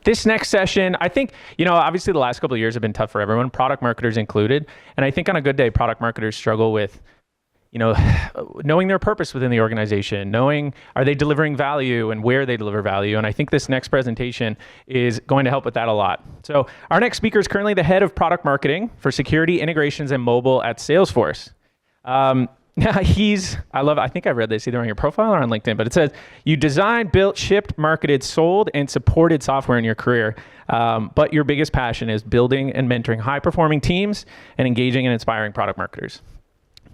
This next session, I think, obviously the last couple of years have been tough for everyone, product marketers included. And I think on a good day, product marketers struggle with, knowing their purpose within the organization, knowing are they delivering value and where they deliver value. And I think this next presentation is going to help with that a lot. So our next speaker is currently the head of product marketing for security, integrations, and mobile at Salesforce. I think I read this either on your profile or on LinkedIn, but it says, you designed, built, shipped, marketed, sold, and supported software in your career. But your biggest passion is building and mentoring high-performing teams and engaging and inspiring product marketers.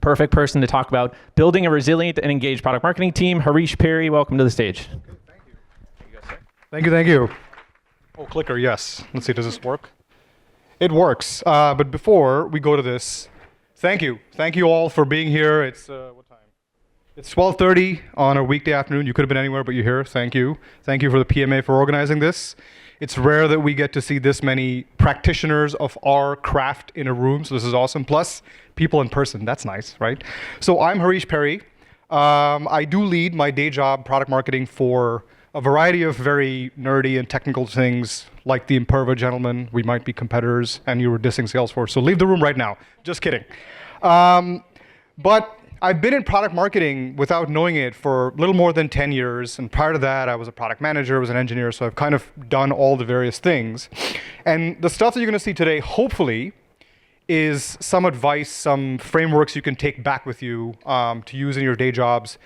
Perfect person to talk about building a resilient and engaged product marketing team. Harish Perry, welcome to the stage. Thank you. Thank you. Oh, clicker, yes. Let's see, does this work? It works. But before we go to this, thank you. Thank you all for being here. It's what time? It's 12:30 on a weekday afternoon. You could have been anywhere, but you're here. Thank you. Thank you for the PMA for organizing this. It's rare that we get to see this many practitioners of our craft in a room, so this is awesome. Plus, people in person. That's nice, right? So I'm Harish Perry. I do lead my day job, product marketing, for a variety of very nerdy and technical things, like the Imperva gentleman. We might be competitors, and you were dissing Salesforce, so leave the room right now. Just kidding. But I've been in product marketing without knowing it for a little more than 10 years. And prior to that, I was a product manager, I was an engineer. So I've kind of done all the various things. And the stuff that you're going to see today, hopefully, is some advice, some frameworks you can take back with you to use in your day jobs,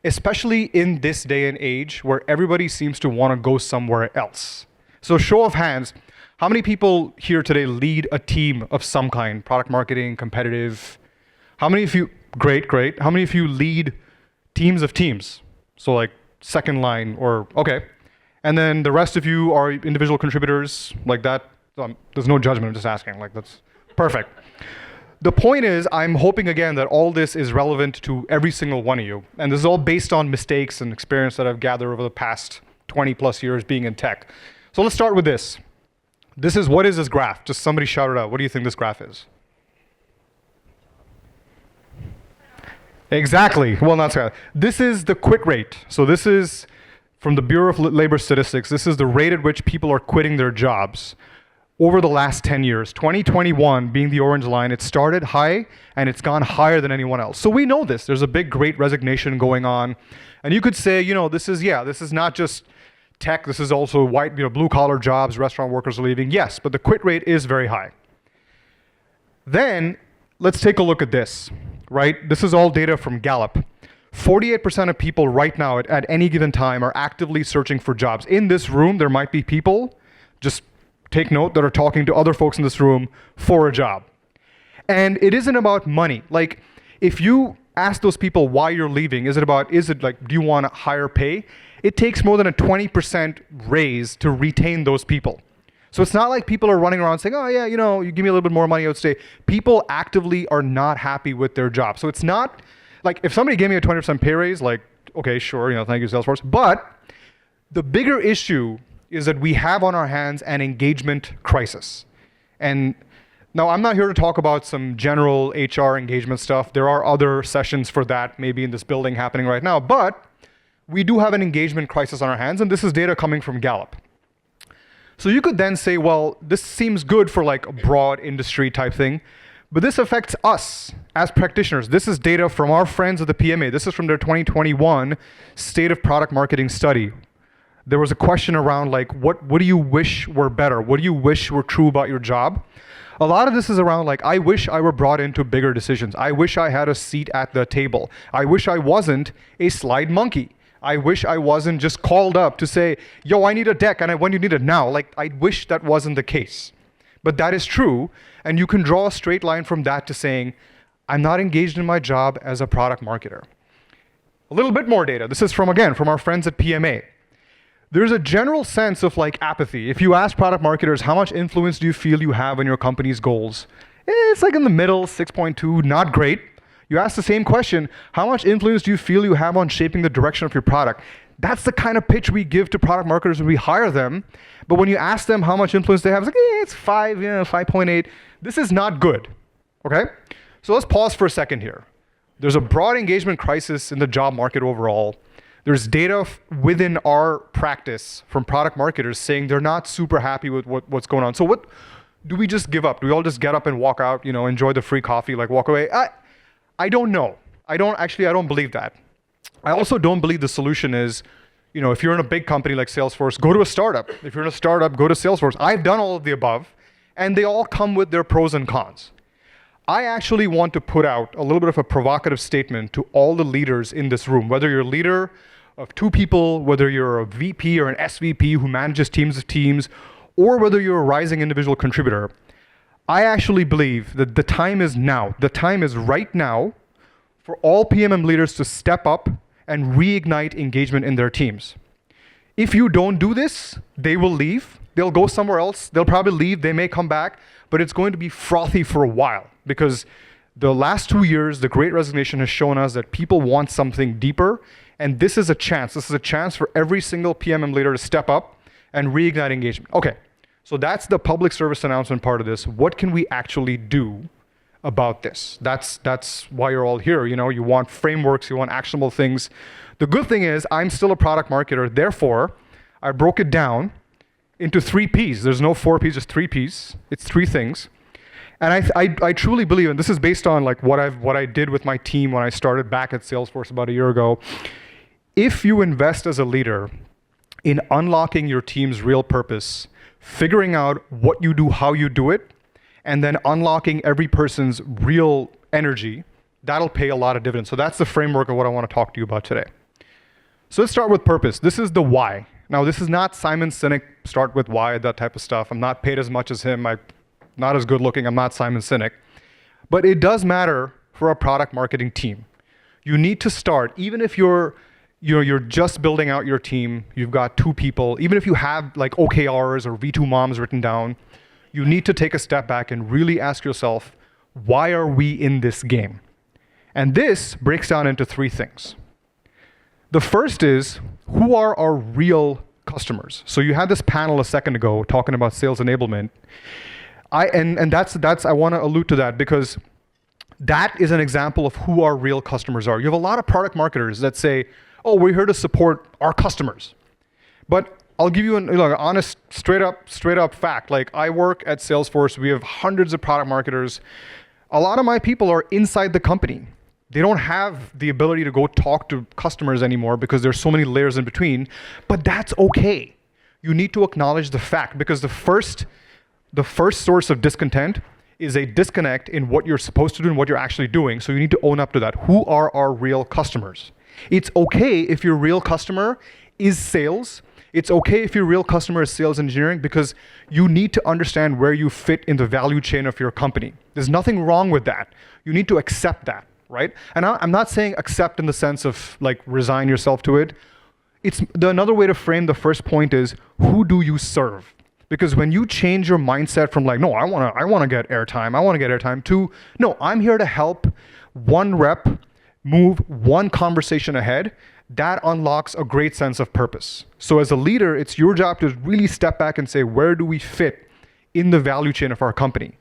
especially in this day and age where everybody seems to want to go somewhere else. So show of hands, how many people here today lead a team of some kind? Product marketing, competitive? How many of you? Great. How many of you lead teams of teams? So like second line or, okay. And then the rest of you are individual contributors like that. There's no judgment, I'm just asking. Like that's perfect. The point is, I'm hoping again that all this is relevant to every single one of you. And this is all based on mistakes and experience that I've gathered over the past 20 plus years being in tech. So let's start with this. What is this graph? Just somebody shout it out. What do you think this graph is? Exactly. Well, not so. This is the quit rate. So this is from the Bureau of Labor Statistics. This is the rate at which people are quitting their jobs over the last 10 years. 2021 being the orange line, it started high and it's gone higher than anyone else. So we know this. There's a big great resignation going on. And you could say, this is not just tech. This is also white, blue collar jobs, restaurant workers are leaving. Yes, but the quit rate is very high. Then let's take a look at this. Right? This is all data from Gallup. 48% of people right now at any given time are actively searching for jobs. In this room, there might be people, just take note, that are talking to other folks in this room for a job. And it isn't about money. Like, if you ask those people why you're leaving, is it like, do you want higher pay? It takes more than a 20% raise to retain those people. So it's not like people are running around saying, oh yeah, you give me a little bit more money, I would stay. People actively are not happy with their job. So it's not like if somebody gave me a 20% pay raise, like, okay, sure, thank you, Salesforce. But the bigger issue is that we have on our hands an engagement crisis. And now I'm not here to talk about some general HR engagement stuff. There are other sessions for that, maybe in this building happening right now. But we do have an engagement crisis on our hands, and this is data coming from Gallup. So you could then say, well, this seems good for like a broad industry type thing, but this affects us as practitioners. This is data from our friends at the PMA. This is from their 2021 State of Product Marketing study. There was a question around like, what do you wish were better? What do you wish were true about your job? A lot of this is around like, I wish I were brought into bigger decisions. I wish I had a seat at the table. I wish I wasn't a slide monkey. I wish I wasn't just called up to say, yo, I need a deck and when you need it now. Like, I wish that wasn't the case. But that is true. And you can draw a straight line from that to saying, I'm not engaged in my job as a product marketer. A little bit more data. This is from our friends at PMA. There's a general sense of like apathy. If you ask product marketers, how much influence do you feel you have on your company's goals? It's like in the middle, 6.2, not great. You ask the same question, how much influence do you feel you have on shaping the direction of your product? That's the kind of pitch we give to product marketers when we hire them. But when you ask them how much influence they have, it's like, it's 5, 5.8. This is not good, okay? So let's pause for a second here. There's a broad engagement crisis in the job market overall. There's data within our practice from product marketers saying they're not super happy with what's going on. So what do we just give up? Do we all just get up and walk out, enjoy the free coffee, like walk away? I don't know. I don't believe that. I also don't believe the solution is, if you're in a big company like Salesforce, go to a startup. If you're in a startup, go to Salesforce. I've done all of the above, and they all come with their pros and cons. I actually want to put out a little bit of a provocative statement to all the leaders in this room, whether you're a leader of 2 people, whether you're a VP or an SVP who manages teams of teams, or whether you're a rising individual contributor. I actually believe that the time is now. The time is right now for all PMM leaders to step up and reignite engagement in their teams. If you don't do this, they will leave. They'll go somewhere else. They'll probably leave. They may come back, but it's going to be frothy for a while because the last 2 years, the Great Resignation has shown us that people want something deeper, and this is a chance. This is a chance for every single PMM leader to step up and reignite engagement. Okay, so that's the public service announcement part of this. What can we actually do about this? That's why you're all here. You want frameworks, you want actionable things. The good thing is I'm still a product marketer. Therefore, I broke it down into 3 Ps. There's no 4 Ps, just 3 Ps. It's 3 things. And I truly believe, and this is based on like what I did with my team when I started back at Salesforce about a year ago. If you invest as a leader in unlocking your team's real purpose, figuring out what you do, how you do it, and then unlocking every person's real energy, that'll pay a lot of dividends. So that's the framework of what I want to talk to you about today. So let's start with purpose. This is the why. Now, this is not Simon Sinek, start with why, that type of stuff. I'm not paid as much as him. I'm not as good looking. I'm not Simon Sinek. But it does matter for a product marketing team. You need to start, even if you're just building out your team, you've got 2 people, even if you have like OKRs or V2 moms written down, you need to take a step back and really ask yourself, why are we in this game? And this breaks down into 3 things. The first is, who are our real customers? So you had this panel a second ago talking about sales enablement. I want to allude to that because that is an example of who our real customers are. You have a lot of product marketers that say, oh, we're here to support our customers. But I'll give you an honest, straight up fact. Like, I work at Salesforce. We have hundreds of product marketers. A lot of my people are inside the company. They don't have the ability to go talk to customers anymore because there's so many layers in between. But that's okay. You need to acknowledge the fact, because the first source of discontent is a disconnect in what you're supposed to do and what you're actually doing. So you need to own up to that. Who are our real customers? It's okay if your real customer is sales. It's okay if your real customer is sales engineering, because you need to understand where you fit in the value chain of your company. There's nothing wrong with that. You need to accept that, right? And I'm not saying accept in the sense of like resign yourself to it. Another way to frame the first point is, who do you serve? Because when you change your mindset from like, no, I want to get airtime, to, no, I'm here to help one rep move one conversation ahead, that unlocks a great sense of purpose. So as a leader, it's your job to really step back and say, where do we fit in the value chain of our company?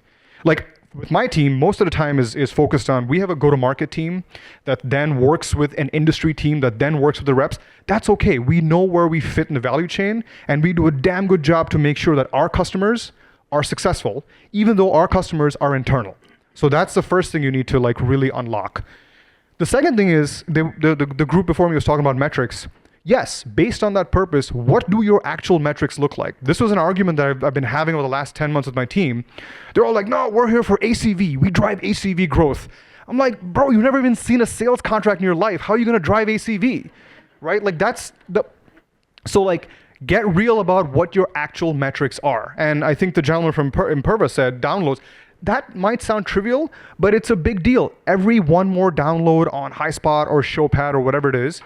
Like with my team, most of the time is focused on, we have a go-to-market team that then works with an industry team that then works with the reps. That's okay. We know where we fit in the value chain, and we do a damn good job to make sure that our customers are successful, even though our customers are internal. So that's the first thing you need to like really unlock. The second thing is, the group before me was talking about metrics. Yes, based on that purpose, what do your actual metrics look like? This was an argument that I've been having over the last 10 months with my team. They're all like, no, we're here for ACV. We drive ACV growth. I'm like, bro, you've never even seen a sales contract in your life. How are you going to drive ACV? Right? Like so like, get real about what your actual metrics are. And I think the gentleman from Imperva said downloads. That might sound trivial, but it's a big deal. Every one more download on HighSpot or Showpad or whatever it is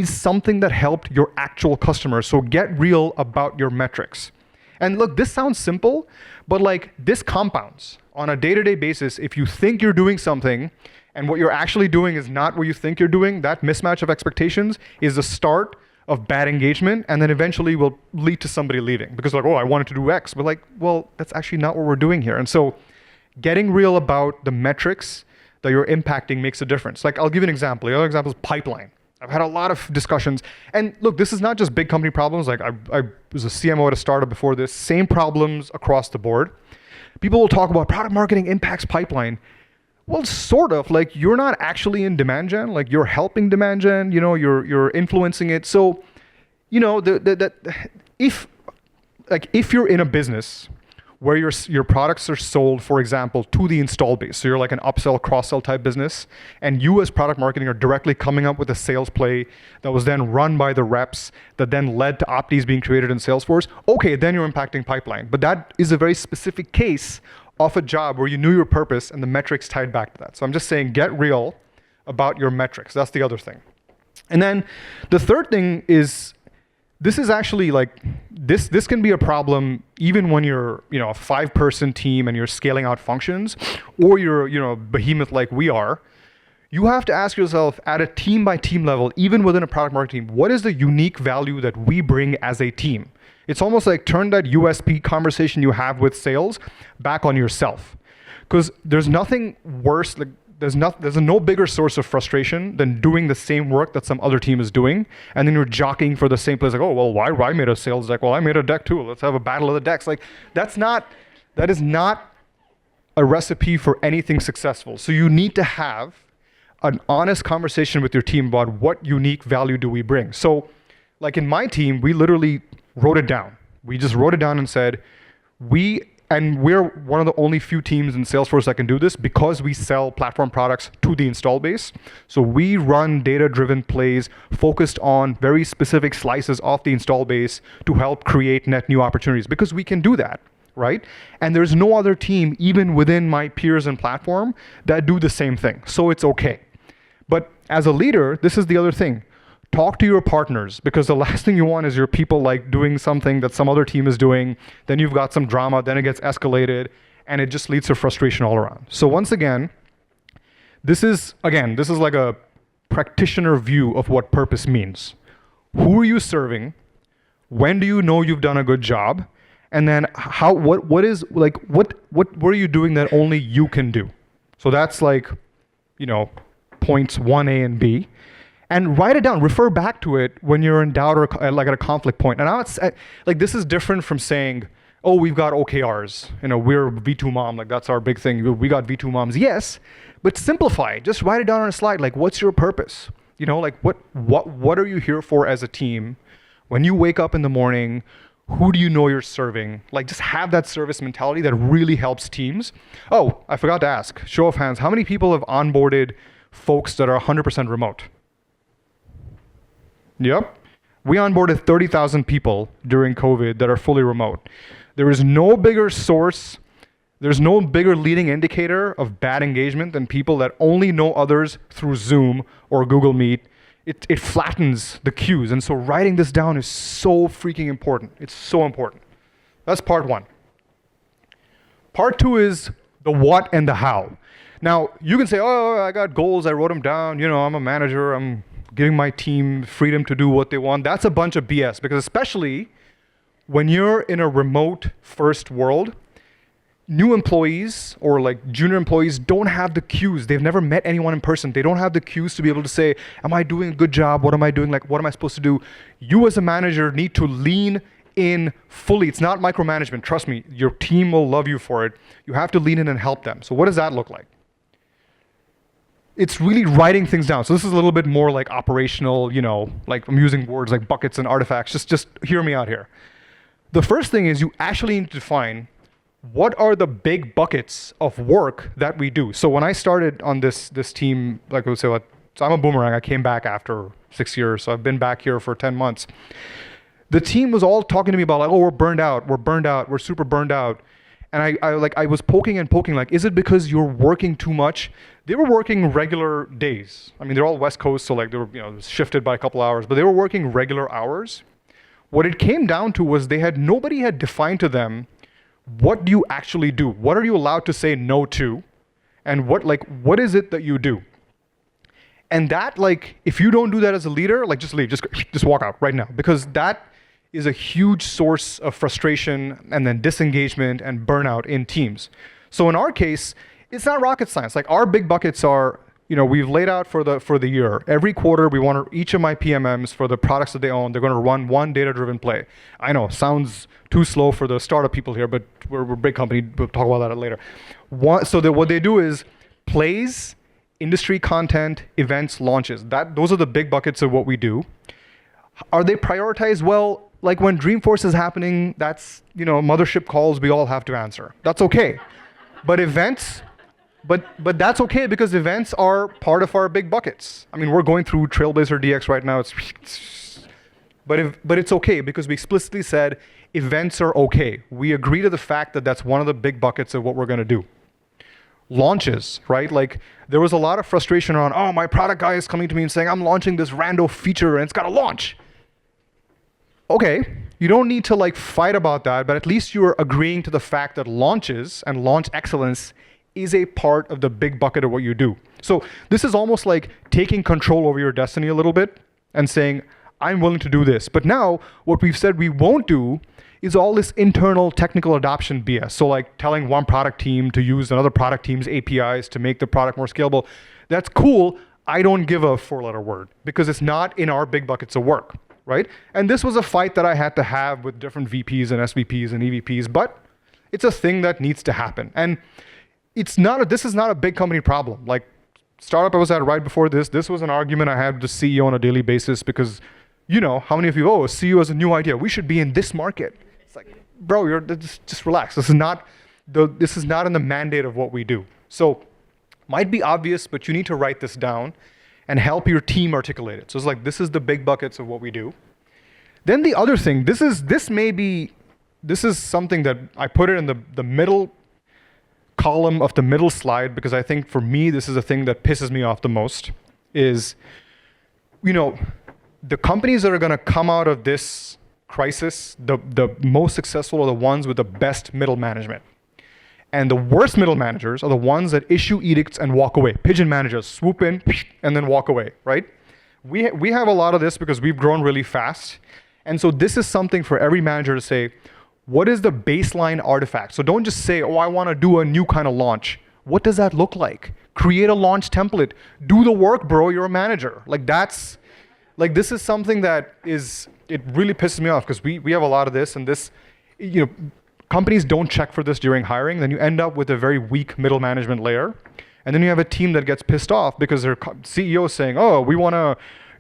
something that helped your actual customers. So get real about your metrics. And look, this sounds simple, but like this compounds on a day-to-day basis. If you think you're doing something and what you're actually doing is not what you think you're doing, that mismatch of expectations is the start of bad engagement, and then eventually will lead to somebody leaving because like, oh, I wanted to do X, but like, well, that's actually not what we're doing here. And so getting real about the metrics that you're impacting makes a difference. Like, I'll give you an example. The other example is pipeline. I've had a lot of discussions. And look, this is not just big company problems. Like I was a CMO at a startup before this, same problems across the board. People will talk about product marketing impacts pipeline. Well, sort of. Like you're not actually in demand gen. Like you're helping demand gen. You're influencing it. So, if you're in a business where your products are sold, for example, to the install base, so you're like an upsell, cross-sell type business, and you as product marketing are directly coming up with a sales play that was then run by the reps, that then led to Optis being created in Salesforce, okay, then you're impacting pipeline. But that is a very specific case of a job where you knew your purpose and the metrics tied back to that. So I'm just saying, get real about your metrics. That's the other thing. And then the third thing is, this is actually like, this can be a problem even when you're, a 5-person team and you're scaling out functions, or you're, a behemoth like we are. You have to ask yourself at a team by team level, even within a product marketing team, what is the unique value that we bring as a team? It's almost like turn that USP conversation you have with sales back on yourself. Because there's nothing worse, like there's a no bigger source of frustration than doing the same work that some other team is doing, and then you're jockeying for the same place. Like, oh, well, why I made a sales deck? Well, I made a deck too. Let's have a battle of the decks. Like, that is not a recipe for anything successful. So you need to have an honest conversation with your team about what unique value do we bring. So, like in my team, we literally wrote it down. We just wrote it down and said, we're one of the only few teams in Salesforce that can do this because we sell platform products to the install base. So we run data-driven plays focused on very specific slices of the install base to help create net new opportunities, because we can do that, right? And there's no other team, even within my peers and platform, that do the same thing. So it's okay. But as a leader, this is the other thing. Talk to your partners, because the last thing you want is your people like doing something that some other team is doing. Then you've got some drama, then it gets escalated, and it just leads to frustration all around. So once again, this is like a practitioner view of what purpose means. Who are you serving? When do you know you've done a good job? And then what were you doing that only you can do? So that's like, points 1A and B. And write it down, refer back to it when you're in doubt or like at a conflict point. And now it's like, this is different from saying, oh, we've got OKRs, we're V2 mom, like that's our big thing. We got V2 moms. Yes, but simplify it. Just write it down on a slide. Like, what's your purpose? Like what are you here for as a team? When you wake up in the morning, who do you know you're serving? Like, just have that service mentality that really helps teams. Oh, I forgot to ask, show of hands, how many people have onboarded folks that are 100% remote? Yep. We onboarded 30,000 people during COVID that are fully remote. There is no bigger source, there's no bigger leading indicator of bad engagement than people that only know others through Zoom or Google Meet. It flattens the cues. And so writing this down is so freaking important. It's so important. That's part one. Part two is the what and the how. Now, you can say, oh, I got goals, I wrote them down, I'm a manager, I'm giving my team freedom to do what they want. That's a bunch of BS, because especially when you're in a remote first world, new employees or like junior employees don't have the cues. They've never met anyone in person. They don't have the cues to be able to say, am I doing a good job? What am I doing? Like, what am I supposed to do? You as a manager need to lean in fully. It's not micromanagement. Trust me, your team will love you for it. You have to lean in and help them. So what does that look like? It's really writing things down. So this is a little bit more like operational, like I'm using words like buckets and artifacts. Just hear me out here. The first thing is you actually need to define what are the big buckets of work that we do. So when I started on this team, like I would say, so I'm a boomerang. I came back after 6 years. So I've been back here for 10 months. The team was all talking to me about like, oh, we're burned out, we're super burned out. And I was poking, like, is it because you're working too much? They were working regular days. I mean, they're all West Coast, so like they were shifted by a couple hours, but they were working regular hours. What it came down to was nobody had defined to them, what do you actually do? What are you allowed to say no to? And what is it that you do? And that, like, if you don't do that as a leader, like, just leave, just walk out right now, because that is a huge source of frustration and then disengagement and burnout in teams. So in our case, it's not rocket science. Like, our big buckets are we've laid out for the year. Every quarter, we want each of my PMMs for the products that they own, they're going to run one data-driven play. I know, sounds too slow for the startup people here, but we're a big company. We'll talk about that later. What they do is plays, industry content, events, launches. Those are the big buckets of what we do. Are they prioritized? Well, like when Dreamforce is happening, that's, mothership calls we all have to answer. That's okay. But events, but that's okay because events are part of our big buckets. I mean, we're going through Trailblazer DX right now. But it's okay because we explicitly said events are okay. We agree to the fact that that's one of the big buckets of what we're going to do. Launches, right? Like there was a lot of frustration around, oh, my product guy is coming to me and saying, I'm launching this rando feature and it's got to launch. Okay, you don't need to like fight about that, but at least you're agreeing to the fact that launches and launch excellence is a part of the big bucket of what you do. So this is almost like taking control over your destiny a little bit and saying, I'm willing to do this. But now what we've said we won't do is all this internal technical adoption BS. So like telling one product team to use another product team's APIs to make the product more scalable. That's cool. I don't give a four-letter word because it's not in our big buckets of work. Right? And this was a fight that I had to have with different VPs and SVPs and EVPs, but it's a thing that needs to happen. And this is not a big company problem. Like startup I was at right before this was an argument I had with the CEO on a daily basis because, how many of you, a CEO has a new idea. We should be in this market. It's like, bro, just relax. This is not in the mandate of what we do. So might be obvious, but you need to write this down and help your team articulate it. So it's like, this is the big buckets of what we do. Then the other thing, this is something that I put it in the middle column of the middle slide because I think for me, this is a thing that pisses me off the most is, the companies that are going to come out of this crisis, the most successful are the ones with the best middle management. And the worst middle managers are the ones that issue edicts and walk away. Pigeon managers swoop in and then walk away, right? We have a lot of this because we've grown really fast. And so this is something for every manager to say, what is the baseline artifact? So don't just say, oh, I want to do a new kind of launch. What does that look like? Create a launch template. Do the work, bro. You're a manager. This is something that it really pisses me off because we have a lot of this and this, companies don't check for this during hiring, then you end up with a very weak middle management layer. And then you have a team that gets pissed off because their CEO is saying, oh, we want to,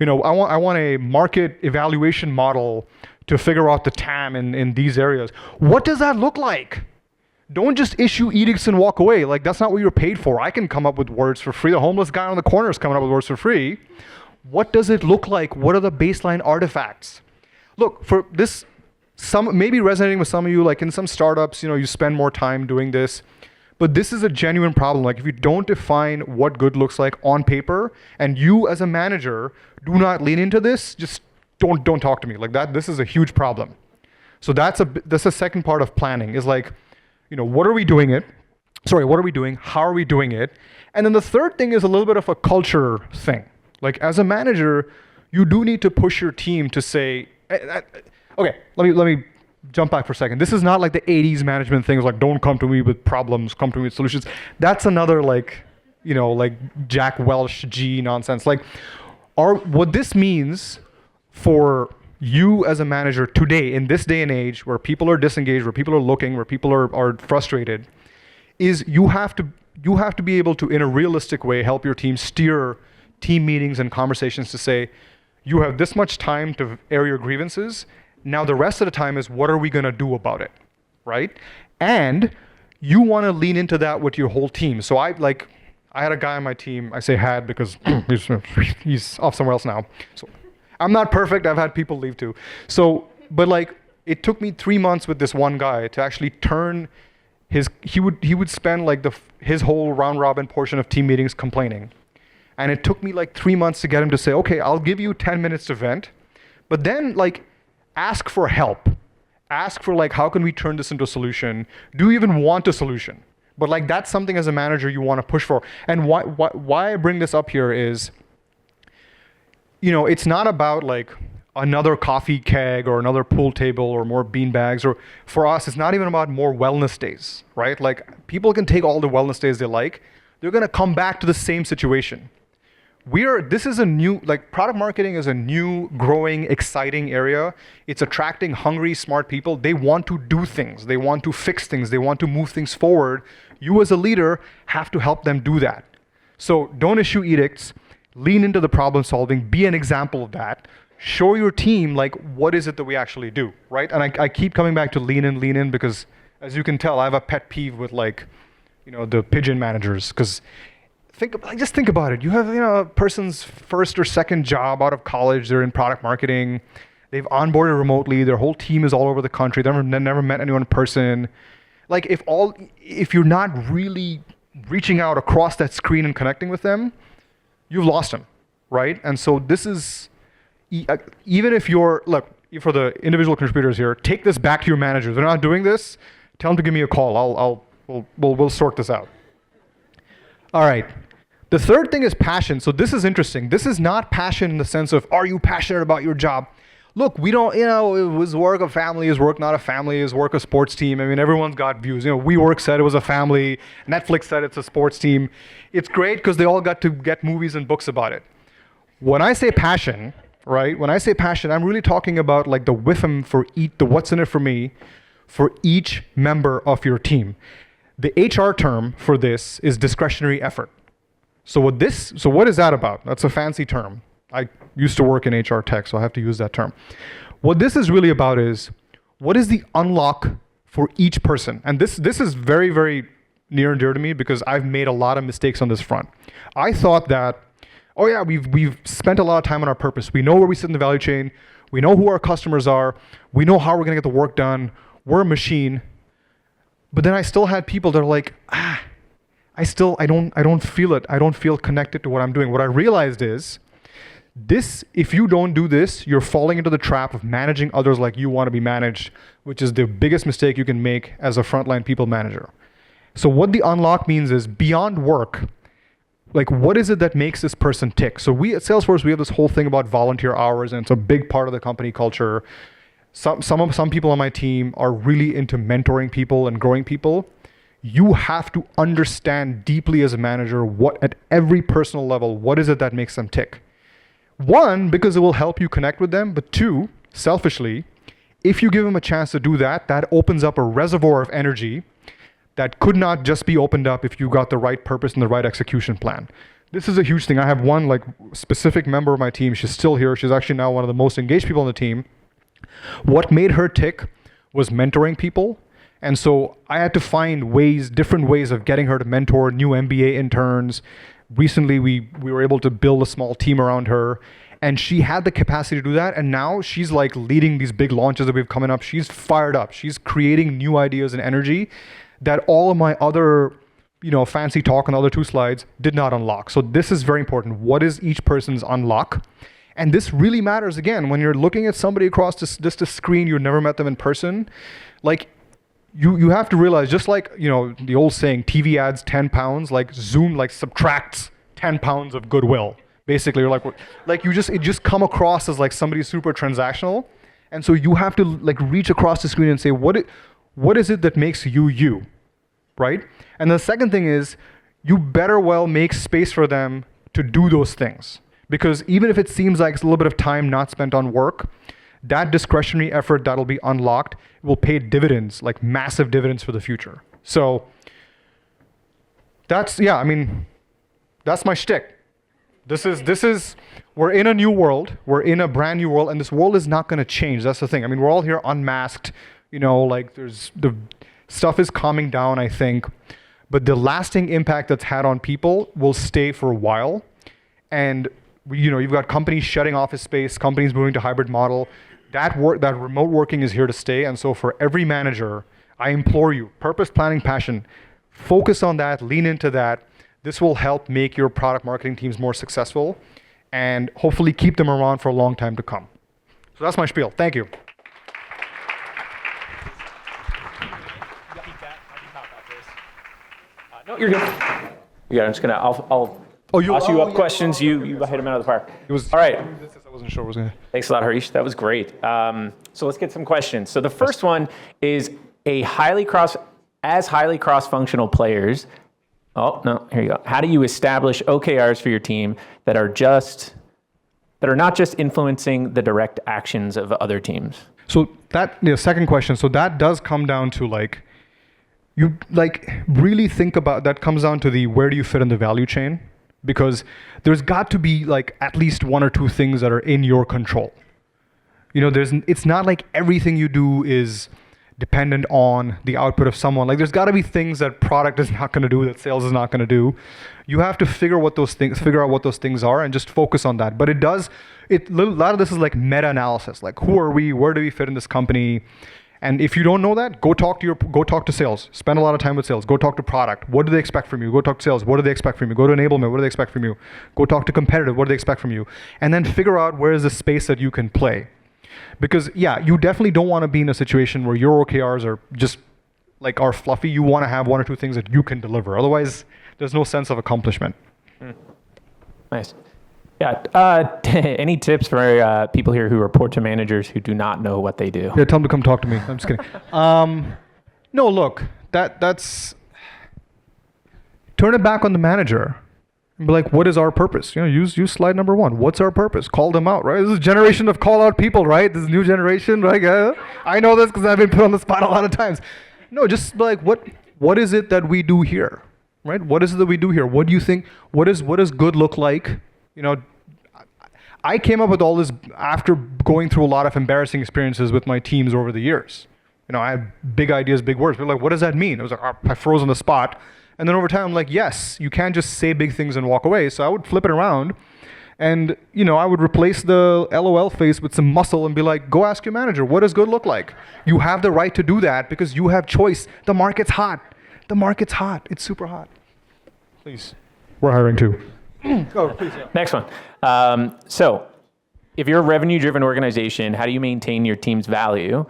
I want a market evaluation model to figure out the TAM in these areas. What does that look like? Don't just issue edicts and walk away. Like, that's not what you're paid for. I can come up with words for free. The homeless guy on the corner is coming up with words for free. What does it look like? What are the baseline artifacts? Look, for this, maybe resonating with some of you, like in some startups, you spend more time doing this, but this is a genuine problem. Like if you don't define what good looks like on paper, and you as a manager do not lean into this, just don't talk to me like that. This is a huge problem. So that's a second part of planning is like, what are we doing? How are we doing it? And then the third thing is a little bit of a culture thing. Like as a manager, you do need to push your team to say, okay, let me jump back for a second. This is not like the 80s management things like don't come to me with problems, come to me with solutions. That's another like Jack Welch G nonsense. Like what this means for you as a manager today, in this day and age where people are disengaged, where people are looking, where people are frustrated, is you have to be able to, in a realistic way, help your team steer team meetings and conversations to say, you have this much time to air your grievances. Now the rest of the time is what are we going to do about it, right? And you want to lean into that with your whole team. So I had a guy on my team, I say had because he's off somewhere else now. So I'm not perfect, I've had people leave too. So, but like it took me 3 months with this one guy to actually turn he would spend like his whole round robin portion of team meetings complaining. And it took me like 3 months to get him to say, okay, I'll give you 10 minutes to vent, but then like ask for help. Ask for like, how can we turn this into a solution? Do you even want a solution? But like that's something as a manager you want to push for. And why I bring this up here is, it's not about like another coffee keg or another pool table or more bean bags, or for us, it's not even about more wellness days, right? Like people can take all the wellness days they like. They're going to come back to the same situation. This is a new, like product marketing is a new, growing, exciting area. It's attracting hungry, smart people. They want to do things. They want to fix things. They want to move things forward. You as a leader have to help them do that. So don't issue edicts. Lean into the problem solving. Be an example of that. Show your team like what is it that we actually do, right? And I keep coming back to lean in because as you can tell, I have a pet peeve with like, the pigeon managers because just think about it. You have a person's first or second job out of college. They're in product marketing. They've onboarded remotely. Their whole team is all over the country. They've never met anyone in person. Like if you're not really reaching out across that screen and connecting with them, you've lost them, right? And so this is even if for the individual contributors here, take this back to your managers. They're not doing this. Tell them to give me a call. We'll sort this out. All right. The third thing is passion. So this is interesting. This is not passion in the sense of, are you passionate about your job? Look, we don't, is work a family? Is work not a family? Is work a sports team? I mean, everyone's got views. WeWork said it was a family. Netflix said it's a sports team. It's great because they all got to get movies and books about it. When I say passion, right? When I say passion, I'm really talking about like the WIFM the what's in it for me for each member of your team. The HR term for this is discretionary effort. So what is that about? That's a fancy term. I used to work in HR tech, so I have to use that term. What this is really about is, what is the unlock for each person? And this is very, very near and dear to me because I've made a lot of mistakes on this front. I thought that, we've spent a lot of time on our purpose. We know where we sit in the value chain. We know who our customers are. We know how we're going to get the work done. We're a machine. But then I still had people that are like, I don't feel it. I don't feel connected to what I'm doing. What I realized is if you don't do this, you're falling into the trap of managing others like you want to be managed, which is the biggest mistake you can make as a frontline people manager. So what the unlock means is beyond work, like what is it that makes this person tick? So we at Salesforce, we have this whole thing about volunteer hours, and it's a big part of the company culture. Some people on my team are really into mentoring people and growing people. You have to understand deeply as a manager at every personal level, what is it that makes them tick? One, because it will help you connect with them, but two, selfishly, if you give them a chance to do that, that opens up a reservoir of energy that could not just be opened up if you got the right purpose and the right execution plan. This is a huge thing. I have one specific member of my team. She's still here. She's actually now one of the most engaged people on the team. What made her tick was mentoring people. And so I had to find different ways of getting her to mentor new MBA interns. Recently, we were able to build a small team around her, and she had the capacity to do that. And now she's like leading these big launches that we've coming up. She's fired up. She's creating new ideas and energy that all of my other, fancy talk on the other two slides did not unlock. So this is very important. What is each person's unlock? And this really matters, again, when you're looking at somebody across just a screen, you've never met them in person. Like, you have to realize, just like, the old saying, TV adds 10 pounds, like Zoom, subtracts 10 pounds of goodwill. Basically, you're it just come across as like somebody super transactional. And so you have to reach across the screen and say, what is it that makes you, right? And the second thing is, you better well make space for them to do those things. Because even if it seems like it's a little bit of time not spent on work, that discretionary effort that'll be unlocked will pay dividends, like massive dividends for the future. So that's my shtick. We're in a new world. We're in a brand new world, and this world is not going to change. That's the thing. I mean, we're all here unmasked, the stuff is calming down, I think, but the lasting impact that's had on people will stay for a while. And you've got companies shutting office space, companies moving to hybrid model. That remote working is here to stay. And so for every manager, I implore you, purpose, planning, passion, focus on that, lean into that. This will help make your product marketing teams more successful and hopefully keep them around for a long time to come. So that's my spiel. Thank you. No, you're good. Yeah, I'm just gonna. I'll toss you up questions. You hit them out of the park. All right. I wasn't sure what was gonna. Thanks a lot, Harish. That was great. So let's get some questions. So the first one is highly cross-functional players. Oh, no, here you go. How do you establish OKRs for your team that are not just influencing the direct actions of other teams? So that, second question. So that does come down to like, you like really think about, that comes down to the, where do you fit in the value chain? Because there's got to be like at least one or two things that are in your control. It's not like everything you do is dependent on the output of someone. Like there's got to be things that product is not going to do, that sales is not going to do. You have to figure out what those things are and just focus on that. But a lot of this is like meta-analysis. Like who are we? Where do we fit in this company? And if you don't know that, go talk to sales. Spend a lot of time with sales. Go talk to product. What do they expect from you? Go talk to sales. What do they expect from you? Go to enablement. What do they expect from you? Go talk to competitive. What do they expect from you? And then figure out where is the space that you can play. Because you definitely don't want to be in a situation where your OKRs are just like are fluffy. You want to have one or two things that you can deliver. Otherwise, there's no sense of accomplishment. Nice. Yeah. Any tips for people here who report to managers who do not know what they do? Yeah, tell them to come talk to me. I'm just kidding. No, look, that's turn it back on the manager. And be like, what is our purpose? Use slide number 1. What's our purpose? Call them out, right? This is a generation of call out people, right? This new generation, right? I know this because I've been put on the spot a lot of times. No, just like what is it that we do here, right? What is it that we do here? What do you think? What does good look like? I came up with all this after going through a lot of embarrassing experiences with my teams over the years. I had big ideas, big words. But like, what does that mean? It was like, I froze on the spot. And then over time, I'm like, yes, you can't just say big things and walk away. So I would flip it around and, I would replace the LOL face with some muscle and be like, go ask your manager, what does good look like? You have the right to do that because you have choice. The market's hot. It's super hot. Please. We're hiring too. Go, please. Yeah. Next one. So if you're a revenue-driven organization, how do you maintain your team's value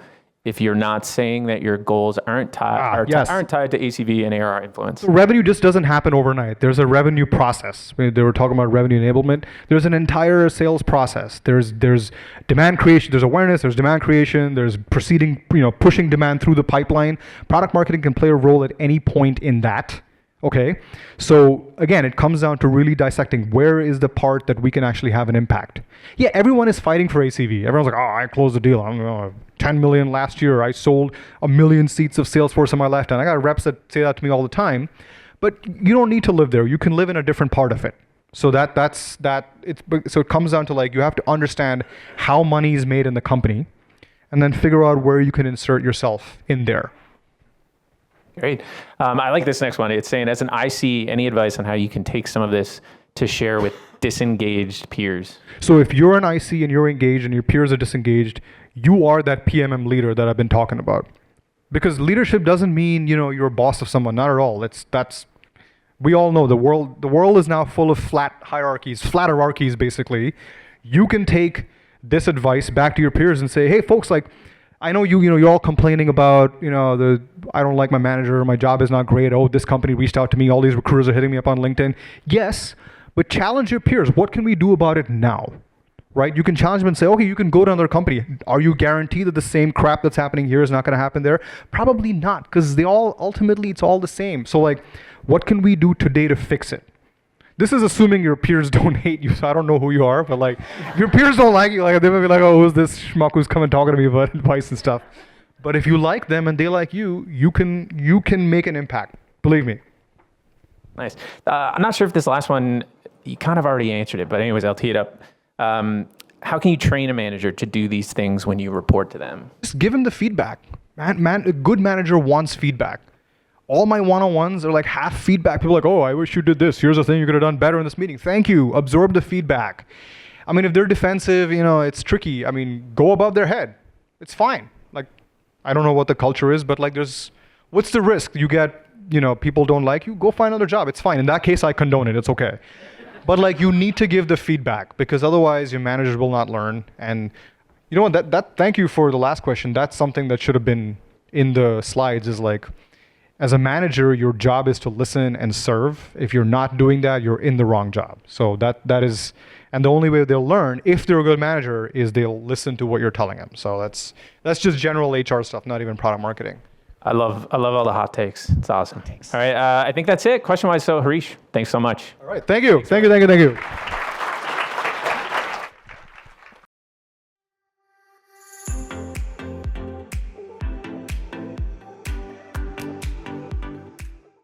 if you're not saying that your goals aren't tied to ACV and ARR influence? So revenue just doesn't happen overnight. There's a revenue process. They were talking about revenue enablement. There's an entire sales process. There's demand creation. There's awareness. There's demand creation. There's proceeding, pushing demand through the pipeline. Product marketing can play a role at any point in that. Okay, so again, it comes down to really dissecting where is the part that we can actually have an impact. Yeah, everyone is fighting for ACV. Everyone's like, I closed the deal. I'm 10 million last year. I sold 1 million seats of Salesforce in my lifetime. I got reps that say that to me all the time. But you don't need to live there. You can live in a different part of it. So it comes down to like you have to understand how money is made in the company, and then figure out where you can insert yourself in there. Great. I like this next one. It's saying, as an IC, any advice on how you can take some of this to share with disengaged peers? So if you're an IC and you're engaged and your peers are disengaged, you are that PMM leader that I've been talking about. Because leadership doesn't mean, you're a boss of someone. Not at all. We all know the world is now full of flat hierarchies basically. You can take this advice back to your peers and say, hey folks, like, I know you're all complaining about, I don't like my manager, my job is not great. Oh, this company reached out to me. All these recruiters are hitting me up on LinkedIn. Yes, but challenge your peers. What can we do about it now? Right? You can challenge them and say, okay, you can go to another company. Are you guaranteed that the same crap that's happening here is not going to happen there? Probably not, because ultimately it's all the same. So like, what can we do today to fix it? This is assuming your peers don't hate you, so I don't know who you are, but like, if your peers don't like you, like they might be like, oh, who's this schmuck who's coming talking to me about advice and stuff. But if you like them and they like you, you can make an impact. Believe me. Nice. I'm not sure if this last one, you kind of already answered it, but anyways, I'll tee it up. How can you train a manager to do these things when you report to them? Just give them the feedback. A good manager wants feedback. All my one-on-ones are like half feedback. People are like, oh, I wish you did this. Here's the thing you could have done better in this meeting. Thank you. Absorb the feedback. I mean, if they're defensive, it's tricky. I mean, go above their head. It's fine. Like, I don't know what the culture is, but like what's the risk? You get, people don't like you, go find another job. It's fine. In that case, I condone it. It's okay. But like, you need to give the feedback because otherwise your managers will not learn. And you know what, thank you for the last question. That's something that should have been in the slides is like, as a manager, your job is to listen and serve. If you're not doing that, you're in the wrong job. So that is, and the only way they'll learn, if they're a good manager, is they'll listen to what you're telling them. So that's just general HR stuff, not even product marketing. I love all the hot takes. It's awesome. All right, I think that's it. Question-wise, so Harish, thanks so much. All right, thank you.